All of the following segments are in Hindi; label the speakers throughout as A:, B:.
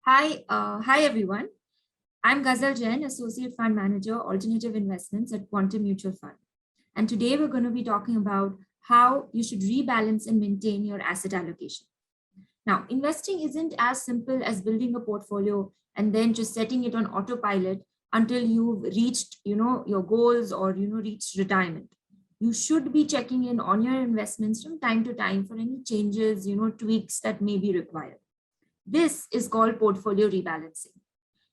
A: Hi everyone. I'm Ghazal Jain, Associate Fund Manager, Alternative Investments at Quantum Mutual Fund. And today we're going to be talking about how you should rebalance and maintain your asset allocation. Now, investing isn't as simple as building a portfolio and then just setting it on autopilot until you've reached, your goals or, reached retirement. You should be checking in on your investments from time to time for any changes, tweaks that may be required. This is called portfolio rebalancing.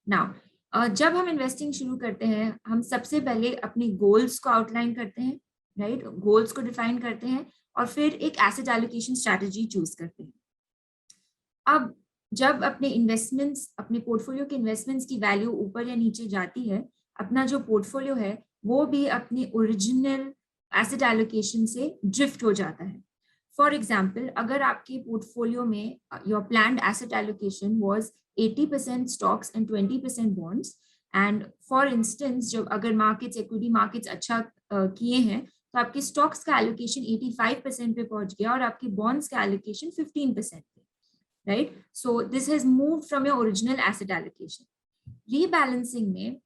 A: Now, जब हम इन्वेस्टिंग शुरू करते हैं, हम सबसे पहले अपने गोल्स को आउटलाइन करते हैं, राइट? गोल्स को डिफाइन करते हैं और फिर एक एसेट एलोकेशन स्ट्रैटेजी चूज करते हैं. अब जब अपने इन्वेस्टमेंट्स, अपने पोर्टफोलियो के इन्वेस्टमेंट्स की वैल्यू ऊपर या नीचे जाती है, अपना जो पोर्टफोलियो है वो भी अपने ओरिजिनल एसेट एलोकेशन से ड्रिफ्ट हो जाता है. फॉर एग्जाम्पल, अगर आपके पोर्टफोलियो में your planned asset allocation was 80% stocks and 20% bonds, and for instance जब अगर मार्केट्स, इक्विटी मार्केट्स अच्छा किए हैं तो आपके स्टॉक्स का एलोकेशन 85% पे पहुंच गया और आपके बॉन्ड्स का एलोकेशन 15% पे, right? So this has moved from your original asset allocation. Rebalancing में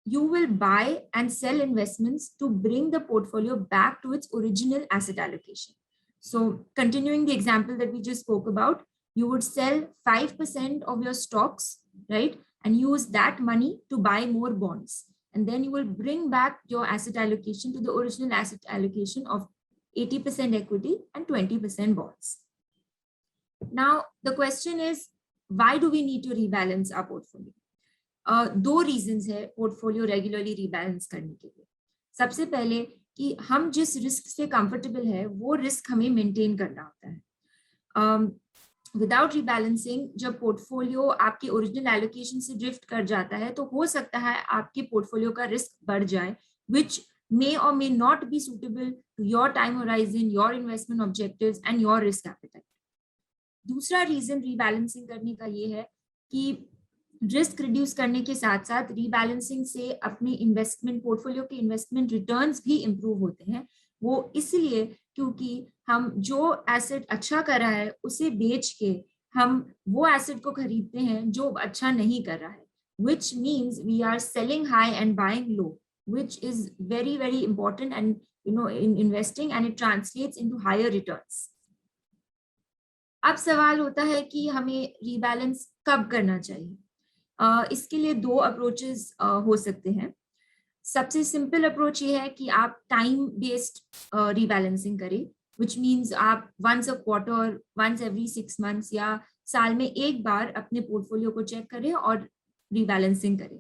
A: you will buy and sell investments to bring the portfolio back to its original asset allocation. So continuing the example that we just spoke about, you would sell 5% of your stocks, right? And use that money to buy more bonds. And then you will bring back your asset allocation to the original asset allocation of 80% equity and 20% bonds. Now, the question is, why do we need to rebalance our portfolio? दो रीजंस है पोर्टफोलियो रेगुलरली रीबैलेंस करने के लिए. सबसे पहले कि हम जिस रिस्क से कंफर्टेबल है वो रिस्क हमें मेंटेन करना होता है. विदाउट रीबैलेंसिंग जब पोर्टफोलियो आपके ओरिजिनल एलोकेशन से ड्रिफ्ट कर जाता है तो हो सकता है आपके पोर्टफोलियो का रिस्क बढ़ जाए, विच may or may not be suitable to your time horizon, your investment objectives and your risk appetite. दूसरा रीजन रीबैलेंसिंग करने का ये है कि रिस्क रिड्यूस करने के साथ साथ रीबैलेंसिंग से अपने इन्वेस्टमेंट पोर्टफोलियो के इन्वेस्टमेंट रिटर्न्स भी इंप्रूव होते हैं. वो इसलिए क्योंकि हम जो एसेट अच्छा कर रहा है उसे बेच के हम वो एसेट को खरीदते हैं जो अच्छा नहीं कर रहा है, which means we are selling high and buying low, which is very very important and in investing, and it translates into higher returns. अब सवाल होता है कि हमें रीबैलेंस कब करना चाहिए. इसके लिए दो अप्रोचेस हो सकते हैं. सबसे सिंपल अप्रोच ये है कि आप टाइम बेस्ड रीबैलेंसिंग करें, विच मीन्स आप once a quarter, once every 6 months या साल में एक बार अपने पोर्टफोलियो को चेक करें और रीबैलेंसिंग करें.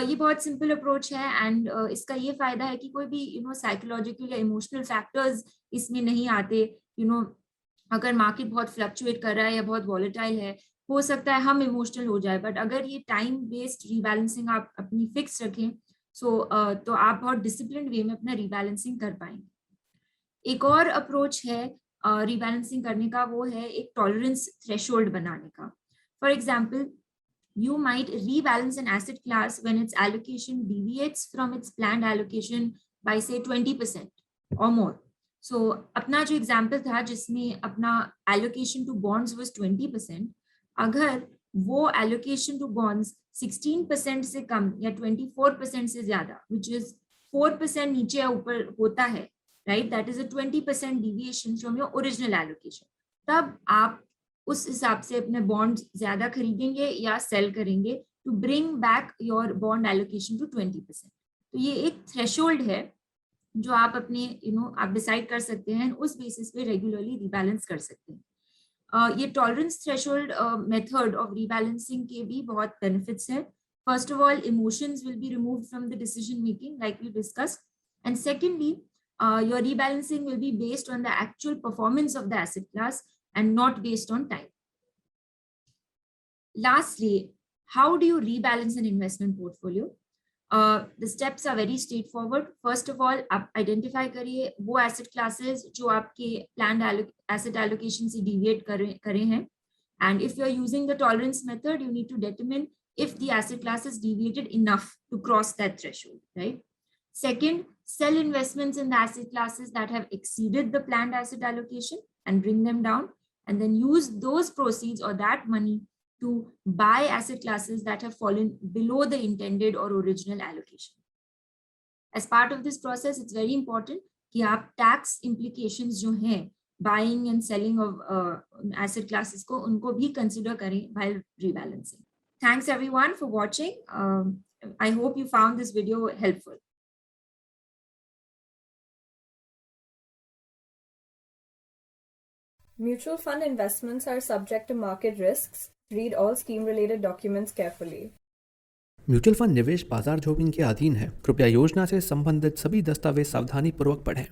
A: ये बहुत सिंपल अप्रोच है एंड इसका ये फायदा है कि कोई भी साइकोलॉजिकल या इमोशनल फैक्टर्स इसमें नहीं आते. अगर मार्केट बहुत फ्लक्चुएट कर रहा है या बहुत वॉलेटाइल है, हो सकता है हम इमोशनल हो जाए, बट अगर ये टाइम बेस्ड रीबैलेंसिंग आप अपनी फिक्स रखें तो आप बहुत डिसिप्लिन वे में अपना रीबैलेंसिंग कर पाएंगे. एक और अप्रोच है रीबैलेंसिंग करने का, वो है एक टॉलरेंस थ्रेशोल्ड बनाने का. For example, you might rebalance an asset class when its allocation deviates from its planned allocation by say 20% or more. So अपना जो एग्जाम्पल था जिसमें अपना allocation to bonds was 20%, अगर वो एलोकेशन टू बॉन्ड्स 16% से कम या 24% से ज्यादा, विच इज 4% नीचे या ऊपर होता है, right, that is a 20% deviation from your original allocation, तब आप उस हिसाब से अपने बॉन्ड ज्यादा खरीदेंगे या सेल करेंगे to bring back your bond allocation to 20%. तो ये एक थ्रेशोल्ड है जो आप अपने आप डिसाइड कर सकते हैं, उस बेसिस पे रेगुलरली रिबैलेंस कर सकते हैं. ये tolerance threshold method of rebalancing के भी बहुत बेनिफिट्स हैं. First of all, emotions will be removed from the decision making like we discussed, and secondly your rebalancing will be based on the actual performance of the asset class and not based on time. Lastly, how do you rebalance an investment portfolio? The steps are very straightforward. First of all, आप identify करिए वो asset classes जो आपके planned asset allocation से deviate करे हैं, and if you are using the tolerance method, you need to determine if the asset class is deviated enough to cross that threshold, right? Second, sell investments in the asset classes that have exceeded the planned asset allocation and bring them down, and then use those proceeds or that money to buy asset classes that have fallen below the intended or original allocation. As part of this process, it's very important कि आप tax implications जो हैं buying and selling of asset classes को उनको भी consider करें while rebalancing. Thanks everyone for watching. I hope you found this video helpful.
B: Mutual fund investments are subject to market risks. Read all scheme-related documents carefully.
C: Mutual fund निवेश बाजार जोखिम के अधीन है। कृपया योजना से संबंधित सभी दस्तावेज सावधानी पूर्वक पढ़ें।